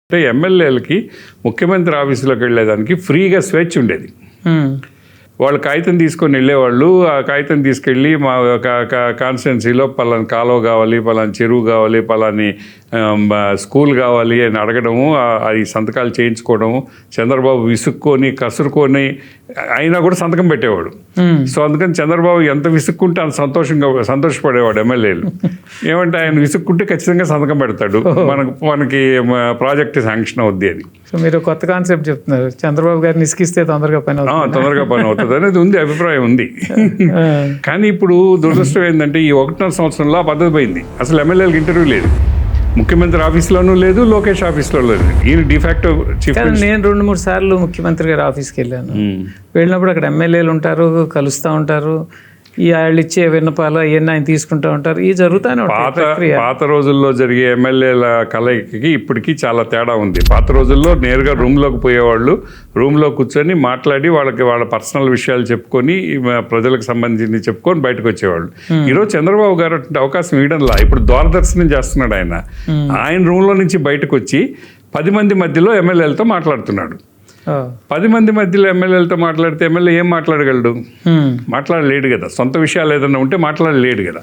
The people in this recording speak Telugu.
అంటే ఎమ్మెల్యేలకి ముఖ్యమంత్రి ఆఫీసులోకి వెళ్ళేదానికి ఫ్రీగా స్వేచ్ఛ ఉండేది. వాళ్ళు కాగితం తీసుకొని వెళ్ళేవాళ్ళు. ఆ కాగితం తీసుకెళ్ళి మా కాన్స్టిట్యున్సీలో పలాని కాలువ కావాలి, పలాని చెరువు కావాలి, పలాని స్కూల్ కావాలి అని అడగడము, అది సంతకాలు చేయించుకోవడము. చంద్రబాబు విసుక్కొని కసురుకొని అయినా కూడా సంతకం పెట్టేవాడు. సో అందుకని చంద్రబాబు ఎంత విసుక్కుంటే అంత సంతోషపడేవాడు ఎమ్మెల్యేలు. ఏమంటే ఆయన విసుక్కుంటే ఖచ్చితంగా సంతకం పెడతాడు, మనకి ప్రాజెక్ట్ శాంక్షన్ అవుద్ది అని. సో మీరు కొత్త కాన్సెప్ట్ చెప్తున్నారు, చంద్రబాబు గారిని ఇసుకిస్తే తొందరగా పని అవుతుంది అనేది ఉంది, అభిప్రాయం ఉంది. కానీ ఇప్పుడు దురదృష్టం ఏంటంటే ఈ 1.5 సంవత్సరంలో ఆ పద్ధతి పోయింది. అసలు ఎమ్మెల్యేలకు ఇంటర్వ్యూ లేదు, ముఖ్యమంత్రి ఆఫీస్లోనూ లేదు, లోకేష్ ఆఫీస్లో లేదు. ఈయన డిఫాక్టో చీఫ్. నేను 2-3 సార్లు ముఖ్యమంత్రి గారి ఆఫీస్కి వెళ్ళాను. వెళ్ళినప్పుడు అక్కడ ఎమ్మెల్యేలు ఉంటారు, కలుస్తూ ఉంటారు. ఈ వాళ్ళు ఇచ్చే విన్నపాలు అవన్నీ ఆయన తీసుకుంటూ ఉంటారు. ఈ జరుగుతానే పాత రోజుల్లో జరిగే ఎమ్మెల్యేల కలయికకి ఇప్పటికీ చాలా తేడా ఉంది. పాత రోజుల్లో నేరుగా రూమ్లోకి పోయేవాళ్ళు, రూమ్లో కూర్చొని మాట్లాడి వాళ్ళ పర్సనల్ విషయాలు చెప్పుకొని ప్రజలకు సంబంధించి చెప్పుకొని బయటకు వచ్చేవాళ్ళు. ఈరోజు చంద్రబాబు గారు అవకాశం ఇవ్వడంలా. ఇప్పుడు దూరదర్శనం చేస్తున్నాడు ఆయన రూమ్లో నుంచి బయటకు వచ్చి 10 మంది మధ్యలో ఎమ్మెల్యేలతో మాట్లాడుతున్నాడు. 10 మంది మధ్యలో ఎమ్మెల్యేలతో మాట్లాడితే ఎమ్మెల్యే ఏం మాట్లాడగలడు? మాట్లాడలేడు కదా. సొంత విషయాలు ఏదైనా ఉంటే మాట్లాడలేడు కదా.